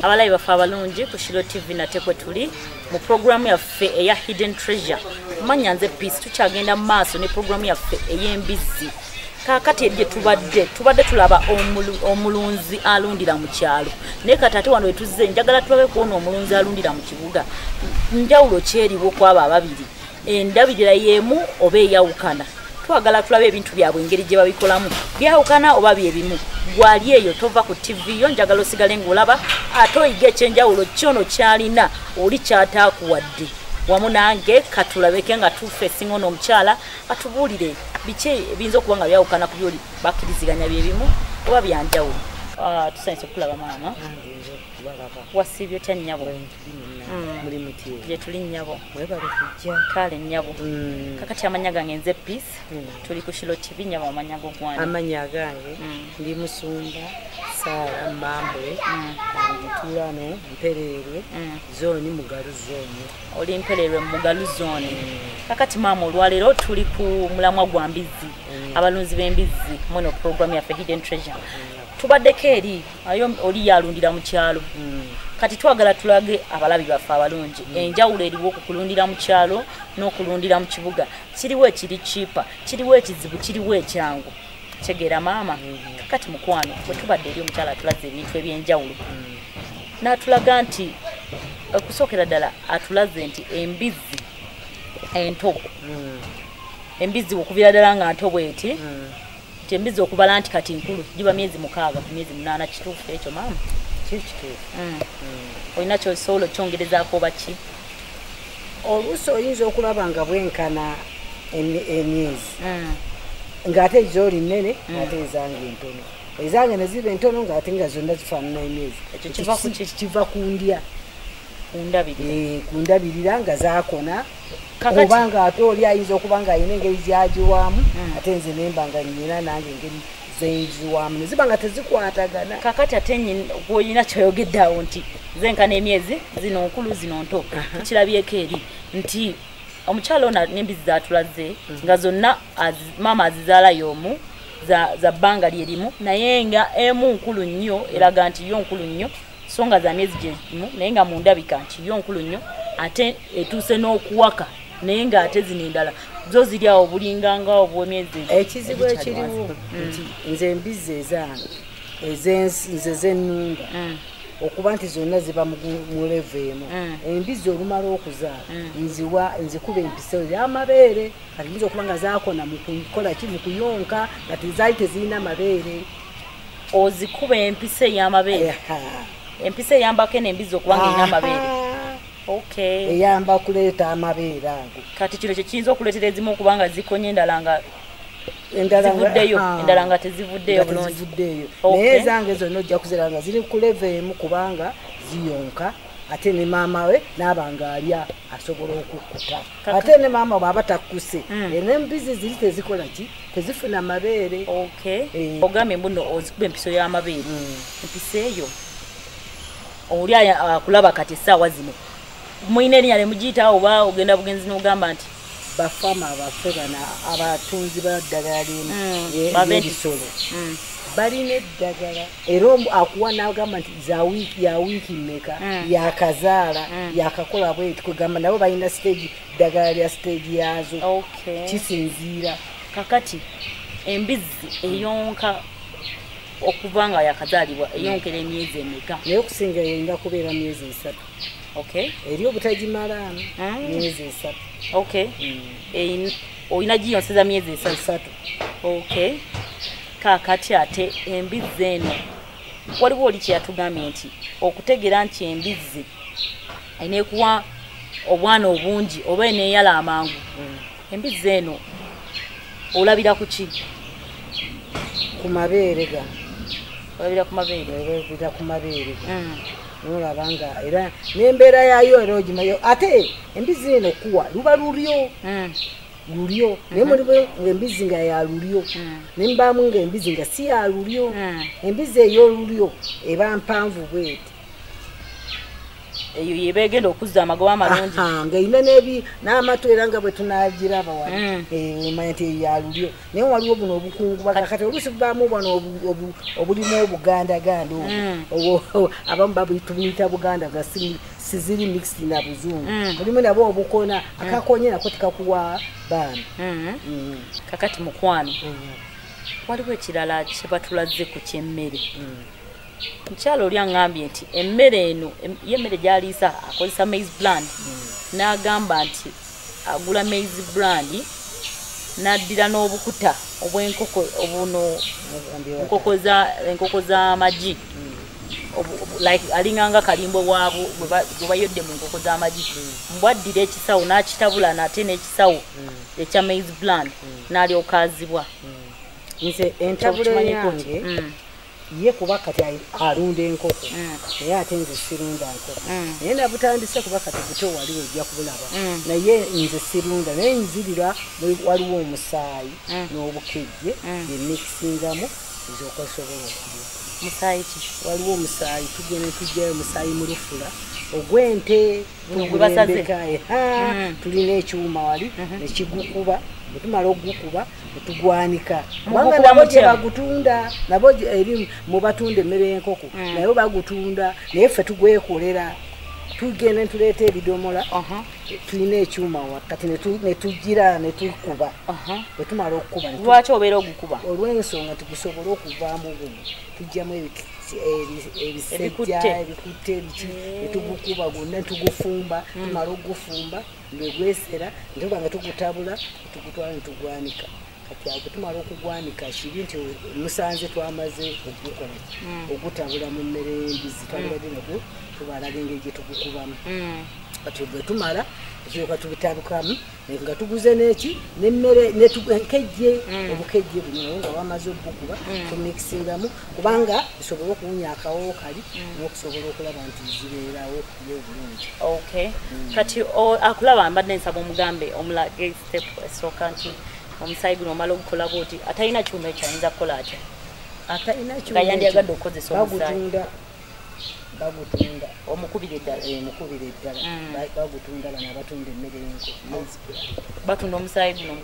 Abalayi bafa abalungi ku Shilo TV nate kwe tuli mu programu yaffe eya Hidden Treasure. Manya nze Peace tukyagenda mu maaso ne programu yaffe ey'embizzi. Kaakati ebye tubadde tulaba omulunzi alundira mu kyalo. Naye kati ate wano we tuzze njagala tulabe kuona omulunzi alundira mu kibuga. Njawulo kyeriwo kwabo ababiri. Endabirira y'emu oba eyawukana. Twagala tulabe ebintu byabwe engeri gye babikolamu. Byawukana oba byebimu. Gwali eyo tova ku TV yo njagala osigale ng'olaba ate oyiga ekyenjawulo kyono kyalina oli kyataakuwadde. Wamu nange katulabeke nga tufeesinga ono omukyala atubuulire biki ebiyinza okuba nga byawukana ku byoli bakkiriziganya byebimu oba byanjawulo. Tusanyuse okulaba maama. Wasiibye otya nnyabo? Muri mutiye. Gye tuli nnyabo. Webale kujja. Kale nnyabo. Kakati amanya gange nze Peace. Tuli ku Shilo TV nnyabo amanya go gwani. Amanya gange ndi Musumba Sara Mambwe. Tulano Mpererwe. Zoni Mugalu zone. Oli Mpererwe Mugalu zone. Kakati maama olwalero tuli ku mulamwa gwa mbizzi. Abalunzi b'embizzi mono program ya Hidden Treasure. Tubaddeko eri ayo oli yalundira mu kyalo. Kati twagala tulage abalabi bafa abalungi. Enjawulo eriwo okukulundira mu kyalo n'okulundira mu kibuga. Kiriwo ekiri cheaper, kiriwo ekizibu, kiriwo ekyangu. Kyegeera maama. Kati mukwano bwe tubadde eri omukyala atulaze ebintu eby'enjawulo. N'atulaga nti okusookera ddala atulaze nti embizzi ento. Embizzi okubira ddala nga nto bweti. Embizzi okubala nti kati nkulu giba myezi 6 ku myezi 8 kituufu ekyo maama. Olina kyosolo kyongerezaako baki? Oluusi oyinza okulaba nga bwenkana emyezi ng'ate zoli nnene ate ezange entono. Ezange ne ziba entono ng'ate nga zonna zifaanana emyezi. Ekyo kiva ku ndya. Kundabirira nga zaakona. Oba ng'ate oli ayinza okuba ng'ayina engeri gyagiwaamu ate nze nemba nga nyina nange engeri zenziwamu neziba nga tezikwatagana. Kakati ate olina kyoyogedde awo nti zenkana emyezi zino nkulu zino nto. Tukirabyeko eri nti omukyala ono n'embizzi zaatulaze nga zonna maama azizaala y'omu za bbanga lyerimu naye nga emu nkulu nnyo eraga nti yo nkulu nnyo so nga za myezi gyemu naye nga mundabika nti yo nkulu nnyo ate etuuse n'okuwaka naye ng'ate zino endala zo ziri awo bulinganga obw'emyezi. Ekizibu ekiriwo nti nze embizzi ezange nze zennunda okuba nti zonna ziba mu level emu. Embizzi olumala okuzaala nzikuba empisa y'amabeere kati nyiza okuba nga zaakona mu kukola ki mu kuyonka nga tezaali tezirina amabeere. Ozikuba empisa ey'amabeere? Empisa eyambako n'embizzi okuba ng'erina amabeere? Okay. Eyamba kuleeta amabeere ago. Kati kino kye kiyinza okuleetera ezimu okuba nga zikonye endala nga zivuddeyo endala nga tezivuddeyo bulungi. Naye ezange zonna ojja kuziraba nga ziri ku level emu kubanga ziyonka ate ne maama we n'aba ng'alya asobola okukkuta. Ate ne maama bw'aba takkuse n'embizzi ziri tezikola ki tezifuna amabeere. Ogambye mbuno ozikuba empiso y'amabeere. Empisa eyo oli akulaba kati essaawa zino muyina erinnya ne mugiyita oba ogenda bugenzi n'ogamba nti bafama abaffe bano abatunzi baddagala ly'ebisolo balina eddagala era akuwa n'agamba nti ya wiiki mmeka yakazaala yakakola bweti kugamba nabo balina stage ddagala lya stage yazo kisinziira. Kakati embizzi eyonka okuva nga yakazaalibwa eyonkera emyezi emeka? Naye okusinga yeyinza kubeera myezi 3. Eri obutagimalaamu myezi 3. Olina giyonseza myezi 3. Kaakati ate embizzi eno waliwo oli kyeyatugambye nti okutegeera nti embizzi eneekuwa obwana obungi oba eneeyala amangu. Embizzi eno olabira ku ki? Ku mabeere ga. Olabira ku mabeere? Olabira ku mabeere ga. Nolaba nga era n'embeera yaayo era ogimayo ate embizzi eno kuwa luba lulyo. Naye mulimu ng'embizzi nga ya lulyo nembaamu ng'embizzi nga si ya lulyo. Embizzi ey'olulyo eba mpanvu bweti eyo yebegenda okuzza amagoba amalungi ngaine nebi n'amatu era nga bwe tunagiraba wali omanya nti yalulyo naye waliwo buno obukungu bakakati olusi bubaamu bwano obulimu obugandaganda obwo abamu babuyita buganda nga siziri mixed na buzungu mulimu nabo obukona akakonye nako tikakuwa baana kakati mukwano waliwo ekirala kye batulaze ku kyemmere mukyalo oli aŋŋambye nti emmere eno y'emmere gy'aliisa akozesa maize brand n'agamba nti agula maize brand n'addira n'obukuta obw'enkoko obuno enkoko z'amagi like alinganga kalimbo waabo gwe bayodde mu nkoko z'amagi mbwaddira ekisawo n'akitabula n'ate n'ekisawo ekya maize brand n'alyokazibwa nze entabula yange ye kuba kati alunda enkoko naye ate nze sirunda nkoko naye nabutandise kuba kati buto waliwo ojja kubulaba naye nze sirunda naye nzirira waliwo omusaayi n'obukejje bemikisingamu ezokosobola okulya musaayi ki waliwo omusaayi tugenda tujjayo omusaayi mu lufula ogw'ente tulina ekyuma wali nekigukuba bwetumala ogukuba netugwanika kubanga nabo gye bagutunda nabo eri mubatunda emmere y'enkoko naye bagutunda naye ffe tugwekolera tugenda netuleeta ebidomola tulina ekyuma wakati netugira netukuba bwetumala okukuba lwaki obeera ogukuba olw'ensonga tugusobole okuvaamu buno tujjamu ebisejja ebikutte ebiki netugukuba gwonna netugufumba tumala okugufumba ngegwesera netuba nga tugutabula tugutwala netugwanika kati ago tumala okugwanika kibi nti musanze twamaze okugukola ogutabula mu mmere y'embizi twalibadde nagwo tubalaga engeri gye tugukubamu kati bwe tumala ekyoka tubitabukamu nga tuguze n'eki n'emmere enkejje obukejje buno naye nga wamaze okugukuba tumikisingamu kubanga esobole okuwunya akawo kali n'okusobola okulaba nti zibeerawo ye obulungi kati akulaba mbadde nsaba omugambe omulage step esooka nti omusaayi guno omala ogukola bwoti atalina kyuma ekyayinza kukola atya nga yandiyagadde okukozesa omusaayi bagutunda omukubira eddala bagutunda bano abatunda emmere y'enkoko batunda omusaayi guno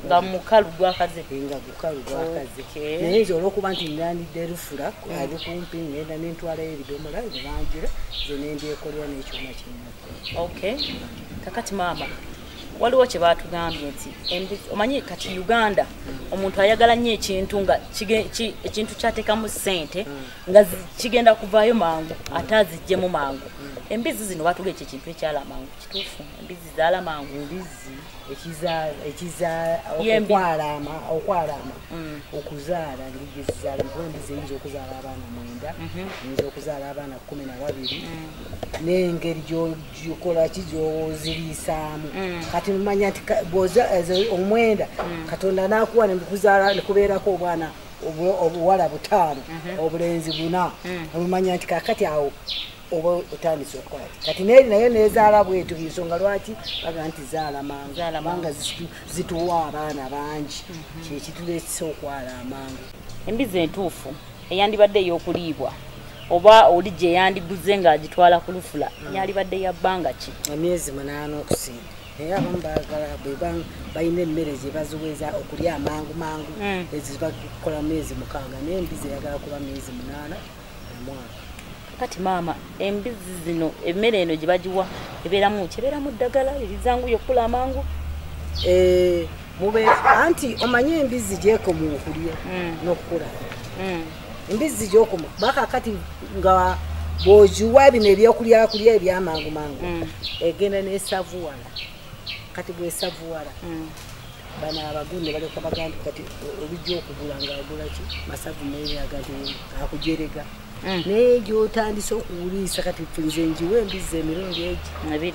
nga mukalu gwakaze nga gukalu gwakaze naye nze olw'okuba nti ndandidde lufula ali kumpi ngenda nentwalayo ebidomola ebibanjira ze nendyekolera n'ekyuma kinnaku kakati maama waliwo kye batugambye nti omanyi kati Uganda omuntu ayagala nnyo ekintu nga ekintu kyateekamu ssente nga kigenda kuvaayo mangu ate aziggyemu mangu embizi zino batuga ekyo ekintu ekyala mangu kituufu embizi zaala mangu okwalama okuzaala ngeri gezizaala embizi eyinza okuzaala abaana 9 eyinza okuzaala abaana 12 n'engeri gyokolaki gyoziriisaamu kati mumanya nti omwenda katonda nakuwa nekubeerako obwana obuwala 5 obulenzi 4 omumanya nti kakati awo oba otandise okukola kati naye nezaala bwetu ensonga lwaki baga nti zaala mangu kubanga zituwa abaana bangi kyekituleetesa okwala amangu embizi entuufu eyandibadde ey'okuliibwa oba oli gye yandiguze ng'agitwala ku lufula yalibadde ya bbanga ki emyezi 8 okusinga naye abamu baagala balina emmere ze baziweza okulya amangu ezibakola myezi 6 naye embizi eyagala kuba myezi 8 omwaka kati maama embizi zino emmere eno gye bagiwa ebeeramu ddagala erizanguye okukula amangu anti omanye embizi gyekoma okulya n'okukula embizi gyokoma bakakati nga bw'ogiwa bino ebyokulya ebyamangu egenda n'esavuwala kati bw'esavuwala bano abagunde baleka bagamba kati olijja okugula ng'agula ki masavu neeraga nti akujerega naye gy'otandise okuwuliisa kati nze njiwa embizi emirundi egi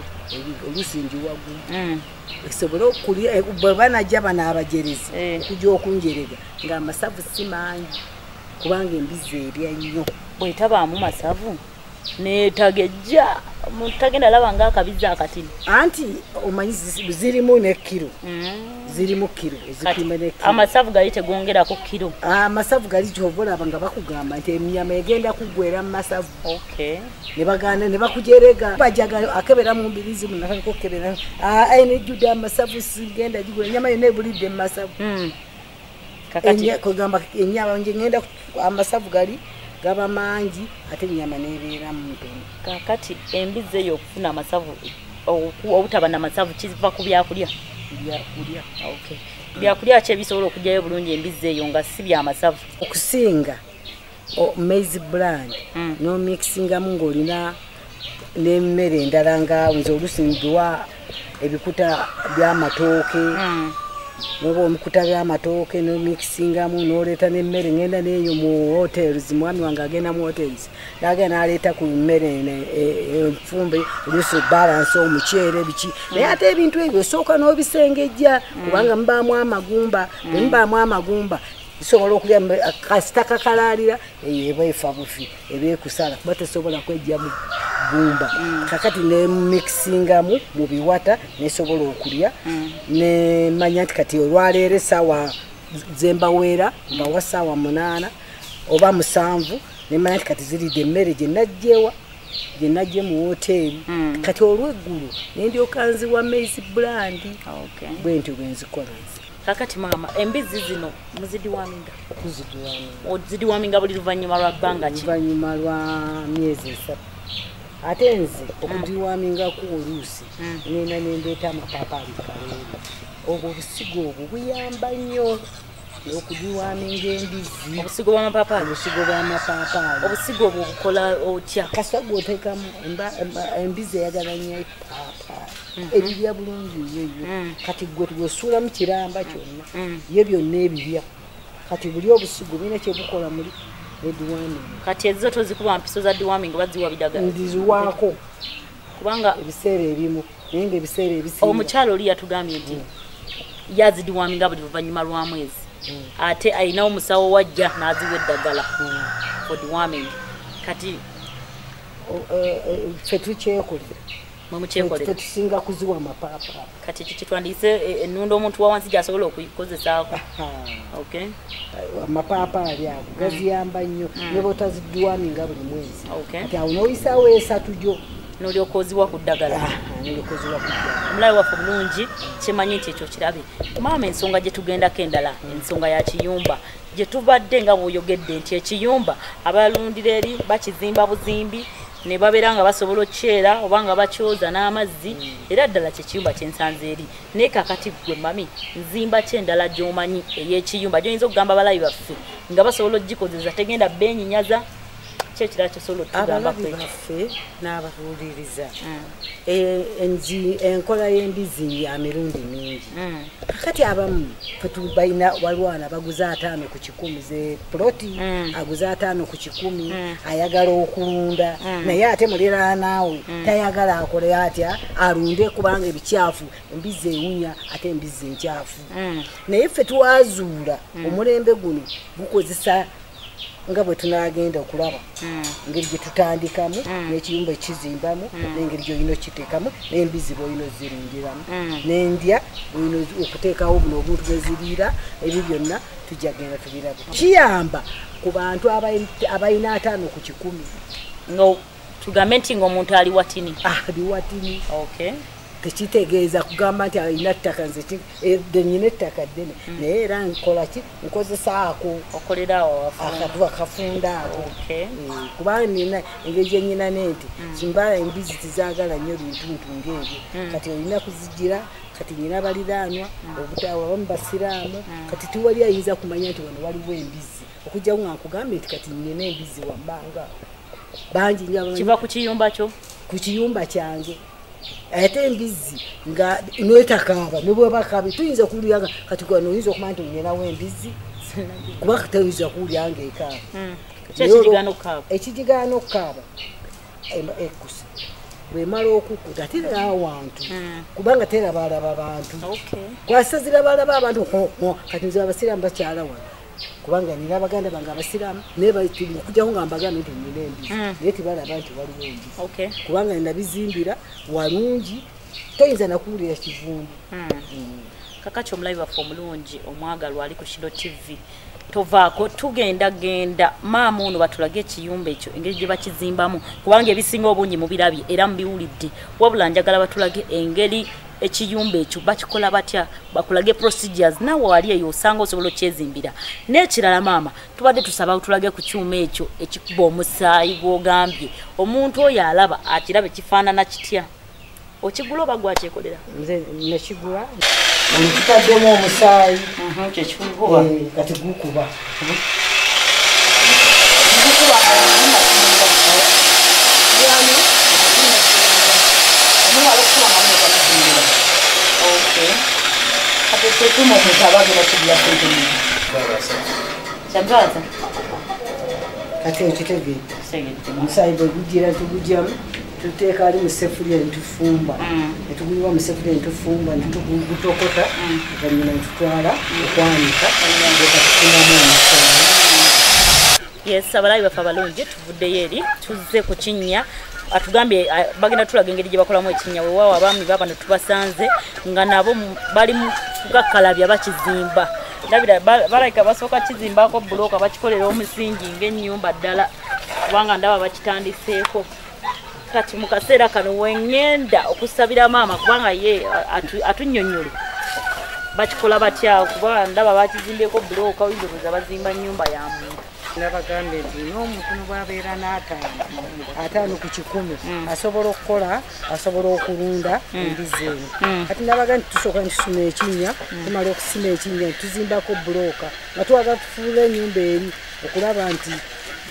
olusi njiwa gumu esobole okulya bwe banajja bano abajerezi okujja okunjerega ng'amasavu si mangi kubanga embizi erya nnyo bwetabaamu masavu neetagejja mutagenda laba nga akabiza akatini anti omanyi zirimu ne kilo zirimu kilo ezipima ne kilo amasavu gali tegongerako kilo amasavu gali kyobolaba nga bakugamba nti emyama egenda kugwera mu masavu ne baganda ne bakujerega bajaga akebera mu mbirizi munakaliko kebera ene juda amasavu sigenda jigwe nyama yone bulidde mu masavu kakati kugamba enyama ngenda amasavu gali gaba mangi ate nyama nebeera mu ntono kakati embize yo kufuna amasavu obutaba na masavu kiva ku byakulya byakulya kye bisobola okujjayo bulungi embize eyo nga si bya masavu okusinga maize brand no mixinga mungo olina n'emmere endala nga nze olusingiwa ebikuta by'amatooke noba omikuta by'amatooke no mixingamu n'oleeta n'emmere ngenda n'eyo mu hotels mwami wange agenda mu hotels n'agenda n'aleeta ku mmere enfumbe oluusi balance omuceere biki naye ate ebintu ebyo osooka n'obisengejja kubanga mubaamu amagumba bwe mubaamu amagumba isobola okulya kasita kakalaalira eyo eba efa bufi eba ekusala kuba tesobola kwejja mu gumba kakati ne mixingamu mu biwata nesobola okulya ne manya nti kati olwaleero essaawa zembaweera mbawa ssaawa 8 oba 7 ne manya nti kati ziridde emmere gye najje mu hoteeri kati olw'eggulu nendyoka nziwa maize brand bwe ntyo bwe nzikola kakati mama embizi zino muzidiwaminga ozidiwaminga buli luvannyuma lwa bbanga ki luvannyuma lwa myezi 3 ate nze okudiwamingako oluusi nena nendeeta amapaapaali kaleero obwo obusigo obwo buyamba nnyo okudiwaminga embizi obusigo bw'amapaapaali obusigo obwo bukola otya kasita gwoteekamu embizi eyagala nnyo epaapaali ebirya bulungi yeyo kati gwe tuwesuula mu kiramba kyonna ye byonna ebirya kati buli obusigo birina kyebukola muli ediwaming kati ezo tozikuba mpiso za diwaming baziwa bidagala ndiziwaako kubanga ebiseera ebimu naye nga ebiseera ebisinga omukyalo oli yatugambye nti yazidiwaminga buli luvannyuma lwa mwezi ate ayinawo omusawo wajja n'aziwa eddagala odiwaming kati ffe tukyekolera tetusinga kuziwa amapaapaali kati kikitwandiyise ennunda omuntu wa wansi gy'asobola okuyikozesaako amapaapaali ago gaziyamba nnyo ne botazidiwaminga buli mwezi kati awo n'oyisaawo 3 gyo n'olyoka oziwa ku ddagala omulayi waffe bulungi kyemanyi nti ekyo kirabe maama ensonga gye tugendako endala ensonga ya kiyumba gye tubadde nga bw'oyogedde nti ekiyumba abalundira eri bakizimba buzimbi ne babeera nga basobola okukyera oba nga bakyoza n'amazzi era ddala kyekiyumba kyensanze eri naye kakati gwe mami nzimba kyendala gy'omanyi ey'ekiyumba gy'oyinza okugamba abalabi baffe nga basobola okugikozesa tegenda beenyinyaza kyekirala kyosobola abalabi baffe n'ababuuliriza enkola y'embizi ya mirundi mingi kakati abamu fetubalina walwana baguza 5 ku 100 ze ploti aguza 5 ku 100 ayagala okulunda naye ate mulira naawe tayagala akole atya alunde kubanga ebikyafu embizi ewunya ate embizi enkyafu naye ffe twazuula omulembe guno gukozesa nga bwe tunagenda okulaba engeri gye tutandikamu n'ekiyumba ekizimbamu n'engeri gy'olina okiteekamu n'embizi bw'olina ozirundiramu n'endya olina okuteekawo buno obuntu bweziriira ebyo byonna tujja genda tubirabe kiyamba ku bantu abalina 5 ku 10 tugambe nti ng'omuntu ali watini tekitegeeza kugamba nti alina ttaka nze nyina ettaka ddene naye era nkola ki nkozesaako akatuba kafunda ako kubanga nina engeri gyenyina nenti simba embizi tizaagala nnyo bintuntu ng'ebyo kati olina kuzigira kati nyina baliraanwa abamu basiraamu kati tiwali ayinza kumanya nti wano waliwo embizi okujjawo nga nkugambe nti kati nina embizi wammanga bangi kiva ku kiyumba kyo ku kiyumba kyange ate embizi nga nwetakaaba nebwebakabe tuyinza kuwuliranga kati kwano oyinza okumanya nti onyenawo embizi kuba tuyinza kuwulyanga ekaaba ekijigaana okukaaba ekusa bwemala okukuta teraba awantu kubanga teraba alaba bantu kwasa zirabalaba abantu kati nze abasiraamu bakyala wano kubanga nina abaganda bange abasiraamu naye kujjaho nga mbagambe nti nina embizi naye tibalaba nti waliwo embizi kubanga ninabizimbira walungi toyinza nakuwulira kivundu. Kakati omulabi waffe omulungi omwagalwa ali ku Shilo TV tovaako tugenda maama ono batulage ekiyumba ekyo engeri gye bakizimbamu kubanga ebisinga obungi mubirabye era mubiwulidde wabula njagala batulage engeri ekiyumba ekyo bakikola batya bakulage procedures nawe wali eyo osanga osobola okyezimbira n'ekirala maama tubadde tusaba tulage ku kyuma ekyo ekikuba omusaayi gw'ogambye omuntu oyo alaba akiraba ekifaanana kitya okigula oba gwakyekolera? Nze nekigula nkitaddemu omusaayi kyekikuba kati gukuba kati ekitegeedde omusaayi bwe gujira tugujjamu tuteeka ali mu sefulya netufumba netuguliwa mu sefulya netufumba netugutokota oluvannyuma netutwala okwanika tufunamu omusaayi. Yes, abalabi baffe abalungi tuvuddeyo eri tuzze ku kinnya atugambye bagenda tulaga engeri gye bakolamu ekinnya weewaawo abaami babano tubasanze nga nabo bali mu kukakkalabya bakizimba labira balayika basooka kizimbako bulooka bakikolera omusingi ng'ennyumba ddala kubanga ndaba bakitandiseeko. Kati mu kaseera kano wengenda okusabira maama kubanga ye atunnyonnyole bakikola batya kuba ndaba bakizimbyeko bulooka oyinza bazimba nnyumba ya muntu. Nabagambe nti n'omuntu bw'abeera n'ataano ku 100 asobola okukola asobola okulunda embizi eno. Kati nabaga nti tusooka ntusima ekinnya tumala okusima ekinnya tuzimbako bulooka nga twaga tufuula ennyumba eri okulaba nti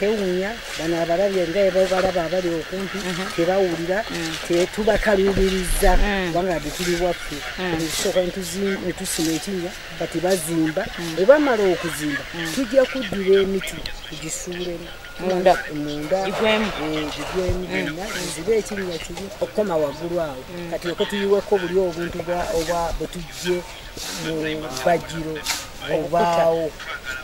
tewunya bano abalabye nga balaba abali okumpi tebawulira tubakaluubiriza kubanga tuli waffe tusooka netusima ekinnya kati bazimba bwe bamala okuzimba tujja kuddira emiti tugisuulemu munda gigwemu byonna zibe ekinnya kiri okukoma waggulu awo kati okwo tuyiweko buli obuntu bwe tujje mu bajiro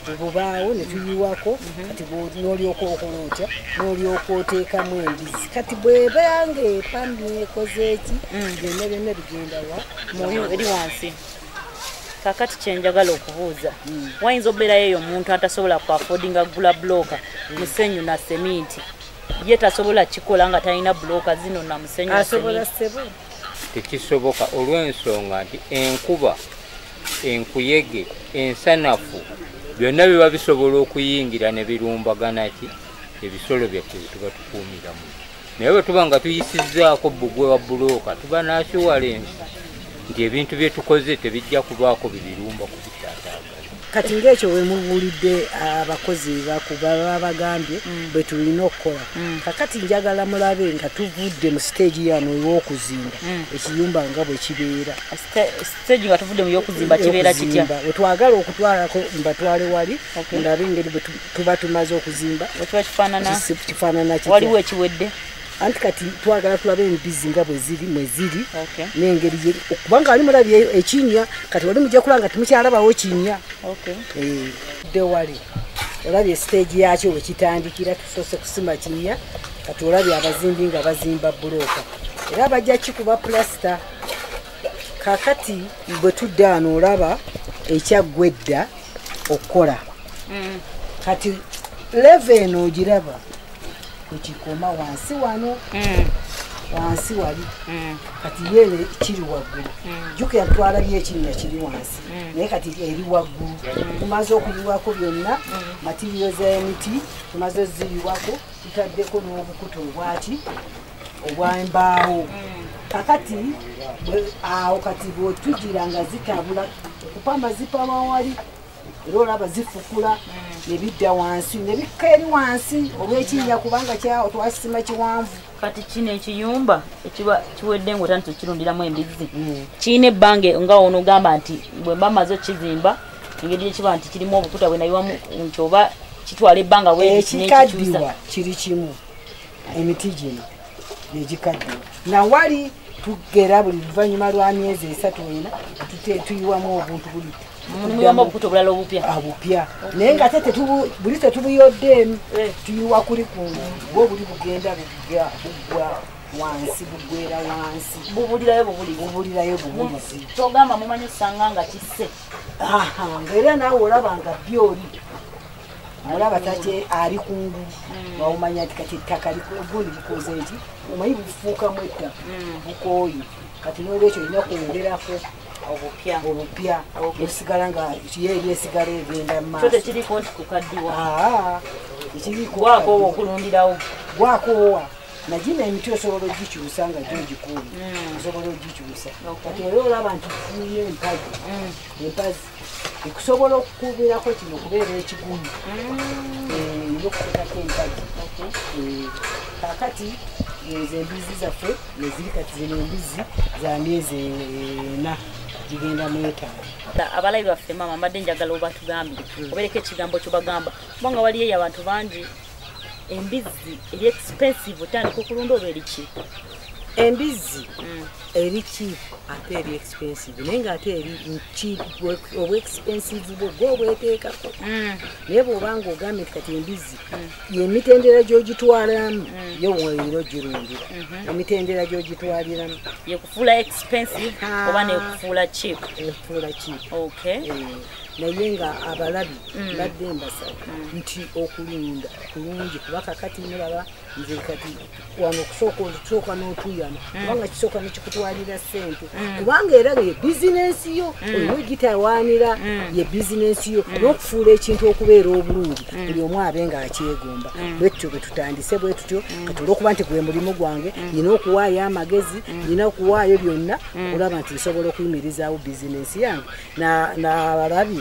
obubaawo netuyiwako kati n'olyoka okola otya n'olyoka oteekamu embizi kati bwebanga epamye ekoze eki byonna byonna bigenda wa eri wansi. Kakati kyenjagala okubuuza wayinza obeerayo eyo omuntu atasobola ku affordinga gula bulooka musenyu na seminti ye tasobola kikola nga talina bulooka zino na musenyu asobola sebo tekisoboka olw'ensonga nti enkuba enkuyege ensanafu byonna biba bisobola okuyingira ne birumbagana ki ebisolo byaffe byetuba tukuumiramu naye bwe tuba nga tuyisizzaako bbugwe wa bulooka tuba n'assuwalensi nti ebintu bye tukoze tebijja kubaako bibirumba kubitaataagala. kati ng'ekyo we mubuulidde abakozi baba bagambye bwe tulina okukola kakati njagala mulabe nga tuvudde mu siteegi yano ey'okuzimba ekiyumba nga bwe kibeera. Siteegi nga tuvudde mu y'okuzimba kibeera kitya? Bwe twagala okutwalako mbatwale wali ndabe engeri bwe tuba tumaze okuzimba wekiba kifaanana kitya. Waliwo ekiwedde anti kati twagala tulabe embizi nga bwe ziri n'engeri kubanga wali mulabye ekinnya kati wali mujja kulanga temukyalabawo kinnya dde wali olabye siteegi yakyo we kitandikira tusoose kusima kinnya kati olabye abazimbi nga bazimba bulooka era bajja kikuba pulasita kakati bwe tudde ano olaba ekyaggwedda okukola kati leve eno ogiraba ekikoma wansi wano wansi wali kati yene kiri waggulu jukira twalabye ekinnya kiri wansi naye kati eri waggulu tumaze okubiwako byonna matiriyo z'emiti tumaze zibiwako tutaddeko n'obukuto obwaki obwembaawo kakati awo kati bwetujira nga zitabula okupamba zipama wali era olaba zifukula nebidda wansi nebikka eri wansi olw'ekinnya kubanga kyawo twasima kiwanvu. Kati kino ekiyumba ekiba kiwedde ng'otandise okirundiramu embizi kirina ebbanga nga ono ogamba nti bwe mba maze okizimba engeri ekiba nti kirimu obukuta bwe nayiwamu nti oba kitwala ebbanga ekikaddiwa kiri kimu emiti gino egikaddiwa nawali tugera buli luvannyuma lwa myezi 3 ena tuyiwamu obuntu buli muyomba obukuto bulala obupya abupya naye nga ate buli tetubuyoddeemu tuyiwa kuli kungu bwe buli bugenda bugwa wansi bugwera wansi bubulirayo bubulizi togamba mumanyi osanga nga kisse ngaera naawe olaba nga byoli olaba tate ali kungu waumanya nti kati ettaka gundi likoze nti omanyi bufuukamu ettaka bukooye kati n'olwekyo olina kwongerako obupya osigala nga kiyeeri esigala egenda mu maaso tekiriko nti kukaddiwa ekirikogwakowa okulundirawo gwakoowa nagina emiti osobola ogikyusa nga gyogikuuli osobola ogikyusa kati era olaba nti tufunye empazi ekusobola okukubirako kino okubeera ekigumu eyokutekako empazi kakati ezo embizi zaffe neziri kati zino embizi za myezi 4 zigenda mu 5 abalabi baffe maama mbadde njagala oba tugambire obereko ekigambo kyobagamba kubanga waliyo eyo abantu bangi embizi eri expensive otandika okulunda oba eriki embizi eri cheap ate eri expensive naye nga ate eri cheap obu expensive bwo gwobweteekako naye bw'obanga ogambye nti kati embizi yemitendera gy'ogitwalamu yo weero girundira emitendera gy'ogitwaliramu yekufuula expensive oba nekufuula cheap okay naye nga abalabi badde mbasaba nti okulunda kulungi kuba kakati mulaba nze kati wano okusooka n'otuyana kubanga kisooka nekikutwalira ssente kubanga era ye bizinensi yo olwo gitawaanira ye bizinensi yo n'okufuula ekintu okubeera obulungi buli omu abe nga akyegomba bwetutyo bwe tutandise bwe tutyo kati olw'okuba nti gwe mulimu gwange nina okuwaayo amagezi nina okuwaayo byonna olaba nti nsobola okuyimirizaawo bizinensi yange n'abalabi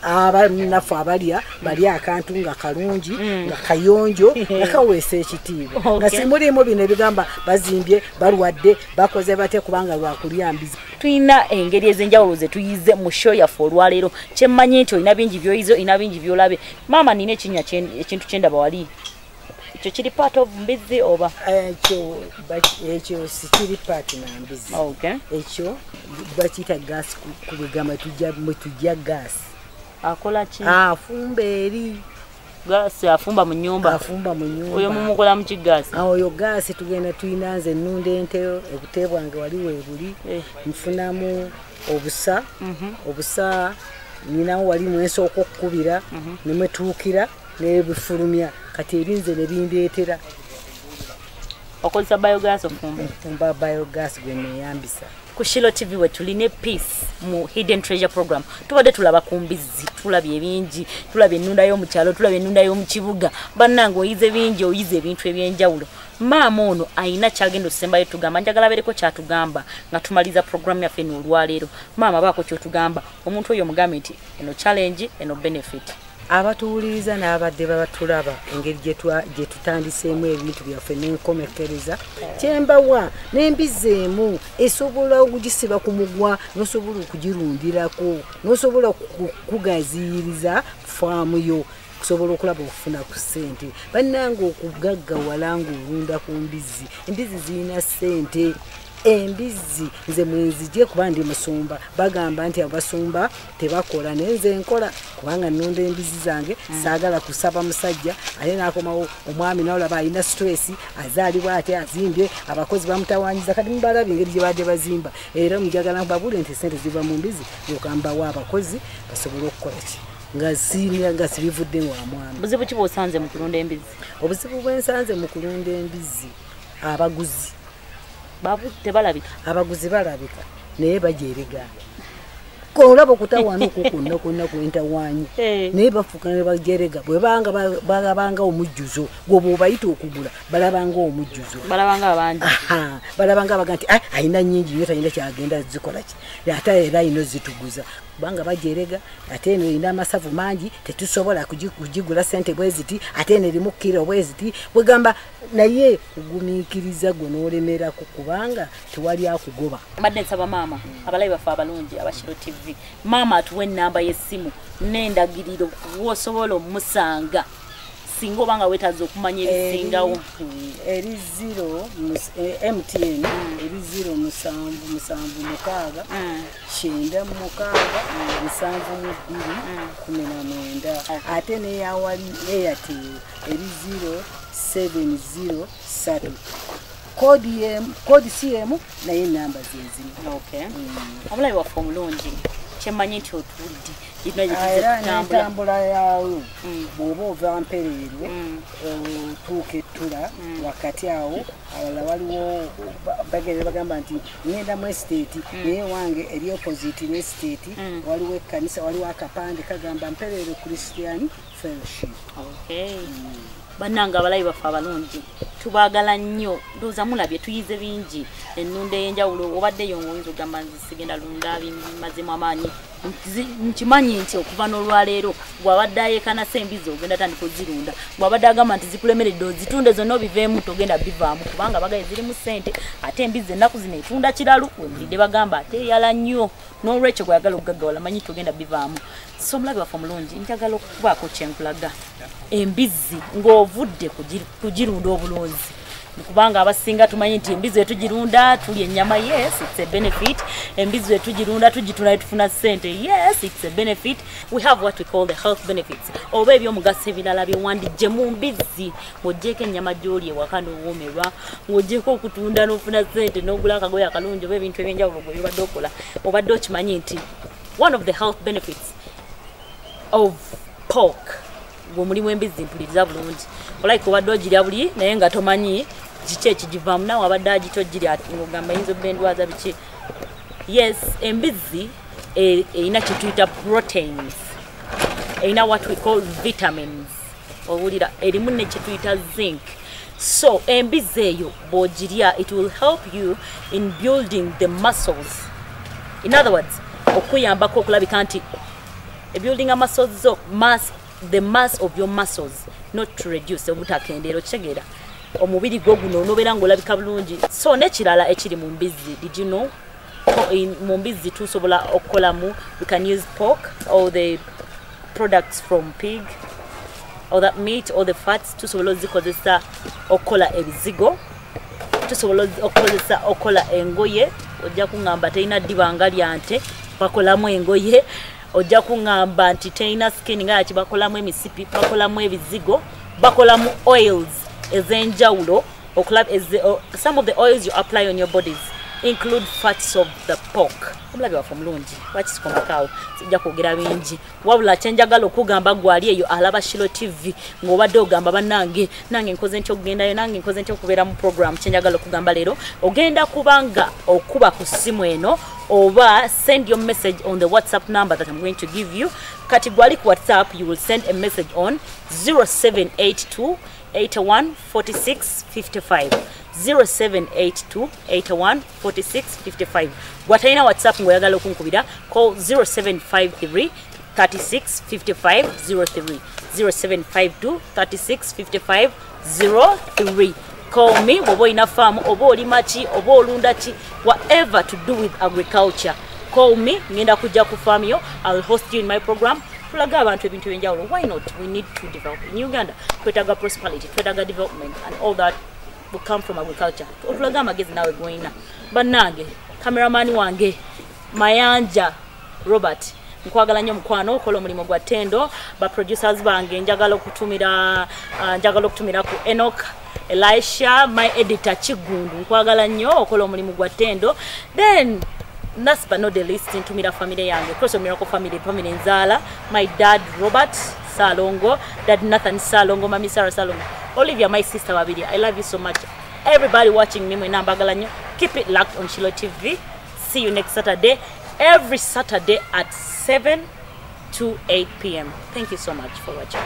abanaffe abalya bali akantu nga kalungi nga kayonjo nga kaweesa ekitiibwa nga simulimu bino ebigamba bazimbye balwadde bakoze bate kubanga lwakulya mbizi tulina engeri ez'enjawulo ze tuyize mu show yaffe olwaleero kyemmanyi nti olina bingi byoyize olina bingi byolabe maama nina ekinya ekintu kyendaba wali ekyo kiri part of mbizi oba ekyo sikiri part na mbizi ekyo bakiyita gaasi kubigamba tujja gaasi akola ki afumba eri gaasi afumba mu nyumba oyo mumukola mu kigaasi oyo gaasi tugenda tuyina nze ennunda ente obute bwange wali weebuli nfunamu obusa nyinawo wali mwesooka okukubira nemwetuukira nebifulumya kati erinze nebindeetera okozesa biogas ofumba biogas gwe neeyambisa ku Shilo TV we tuline peace mu hidden treasure program tubadde tulaba ku mbizi tulabye ebingi tulabye ennunda y'omukyalo tulabye ennunda y'omukibuga bannange oyize bingi oyize ebintu ebyenjawulo maama ono ayina kyagenda osembayo tugamba njagala abeereko kyatugamba nga tumaliza program yaffe n'olwaleero maama baako kyotugamba omuntu oyo mugambe nti eno challenge eno benefit abatuwuliriza n'abadde babatulaba engeri gye tutandiseemu ebintu byaffe n'enkomekereza kyembawa n'embizi emu esobola okugisiba ku mugwa n'osobola okugirundirako n'osobola okugaziyiriza faamu yo kusobola okulaba okufuna ku ssente bannange okugaggawala ng'olunda ku mbizi embizi zirina ssente embizi nze mwenzije kuba ndi musumba bagamba nti abasumba tebakola nenze nkola kubanga nnunda embizi zange saagala kusaba musajja ate n'akomawo omwami n'olaba alina stress azaalibwa ate azimbye abakozi bamutawanyiza kati mubalaba engeri gye badde bazimba era mujagala babule nti sente ziva mu mbizi yokambawo abakozi basobole okukola ki nga sibivudde wa mwami buzibu ki bw'osanze mu kulunda embizi obuzibu bwensanze mu kulunda embizi abaguzi tebalabika abaguzi balabika naye bajerega kolaba okutawaana okwo kwonna kwentawaanyi naye bafuuka ne bajerega bwe balabanga omujjuzo gwe obayita okugula balabanga omujjuzo balabanga abaga nti ayina nnyingi nyo talina kyagenda zikola ki ate era ayina zituguza kubanga bajerega ate eno erina amasavu mangi tetusobola kugigula ssente bweziti ate eno erimu kkiro bweziti bwegamba naye kugumiikiriza gwe n'olemerako kubanga tewali akugoba mbadde nsaba maama abalabi baffe abalungi aba Shilo TV maama atuwa ennamba y'essimu n'endagiriro w'osobola omusanga singa obanga wetaza okumanya ebisingawo eri 0 MTN eri 0 musanvu musanvu mukaaga kyenda mukaaga musanvu mu bbiri 19 ate n'eyawali Airtel eri 0703 kodi CM naye namba zenzino. Okay. Omulabi waffe omulungi kyemmanyi nti otudde era n'entambula yawo bw'oba ova Mpererwe otuuka Ettula wakati awo abalala waliwo bagamba nti ngenda mu estate naye wange eri opposite n'estate waliwo ekkanisa waliwo akapande kagamba Mpererwe Christian Fellowship. Okay. Bannanga abalabi baffe abalungi tubaagala nnyo ndowooza mulabye tuyize bingi ennunda ey'enjawulo obaddeyo ng'oyinza ogamba nzisigenda lunda bimazimu amaanyi nkimanyi nti okuva n'olwaleero bw'abadde ayeekanasa embizi ogenda tandika ozirunda bw'abadde agamba nti zikulemeredde ozitunde zonna obiveemu togenda bivaamu kubanga bagaye zirimu ssente ate embizi ennaku zino etunda kiralu wemulidde bagamba ate eyala nnyo n'olwekyo gwayagala okugaggawala manyi togenda bivaamu. So omulabi waffe omulungi njagala okubaako kyenkulaga embizi ng'ovudde kugirunda obulunzi kubanga abasinga tumanyi nti embizi etugirunda tulya ennyama, yes it's a benefit. Embizi etugirunda tugitunda tufuna ssente, yes it's a benefit. We have what we call the health benefits oba ebyomugaso ebirala byewandijje mu mbizi ng'oggyeko ennyama gy'oli ewaka n'owoomerwa ng'oggyeko okutunda n'ofuna ssente n'ogula akagoye akalungi oba ebintu ebyenjawulo gwe bibadde okola obadde okimanyi nti one of the health benefits of pork gwe mulimu embizi mpuliriza bulungi olaika obadde ogirya buli naye nga tomanyi kiki ekigivaamu nawe abadde agitogirya ng'ogamba yinza obba endwaza biki. Yes, embizi erina kyetuyita proteins, erina what we call vitamins, owulira erimu ne kyetuyita zinc. So embizi eyo bw'ogirya it will help you in building the muscles. In other words, okuyambako okulabika nti building a muscles zo the mass of your muscles, not to reduce obutakendera okitegeera omubiri gwo guno onobeera ng'olabika bulungi. So nekirala ekiri mu mbizi, did you know mu mbizi tusobola okukolamu, we can use pork or the products from pig or that meat or the fats, tusobola ozikozesa okukola ebizigo, tusobola okukozesa okukola engoye. Ojja kuŋŋamba terina ddibanga lya nte bakolamu engoye, ojja kuŋŋamba nti terina skin nga yaki bakolamu emisipi, bakolamu ebizigo, bakolamu oils ez'enjawulo. Some of the oils you apply on your bodies include fats of the pork. Omulabi waffe omulungi wakisikomekaawo sijja kwogera bingi wabula kyenjagala okugamba gwali eyo alaba Shilo TV ng'obadde ogamba bannange nange nkoze ntya okugendayo nange nkoze ntya okubeera mu program. Kyenjagala okugamba leero ogenda kubanga okuba ku ssimu eno oba send your message on the WhatsApp number that I'm going to give you. Kati gwali ku WhatsApp you will send a message on 0782 81 46 55 0782 81 46 55. Gwataina WhatsApp ngoyagala okunkubira call 0753 36 55 03 0752 36 55 03. Call me oba olina farm oba olima ki oba olunda ki, whatever to do with agriculture. Call me, ngenda kujja ku farm yo, I'll host you in my program. Tulaga abantu ebintu ebyenjawulo. Why not? We need to develop. In Uganda twetaaga prosperity, twetaaga development and all that will come from agriculture. Otulaga amagezi nawe gwina. Bannange, cameraman wange Mayanja Robert, nkwagala nnyo mukwano okola omulimu gwa ttendo. Ba producers bange njagala okutumira ku Enoch Elisha, my editor Chigundu, nkwagala nnyo okola omulimu gwa ttendo. Then last but not the least, ntumira family yange Cross of Miracle family, Pamela Nzala, my dad Robert Salongo, dad Nathan Salongo, mami Sarah Salongo, Olivia, my sister Wabidi. I love you so much. Everybody watching me, keep it locked on Shilo TV. See you next Saturday, every Saturday at 7 to 8 p.m. Thank you so much for watching.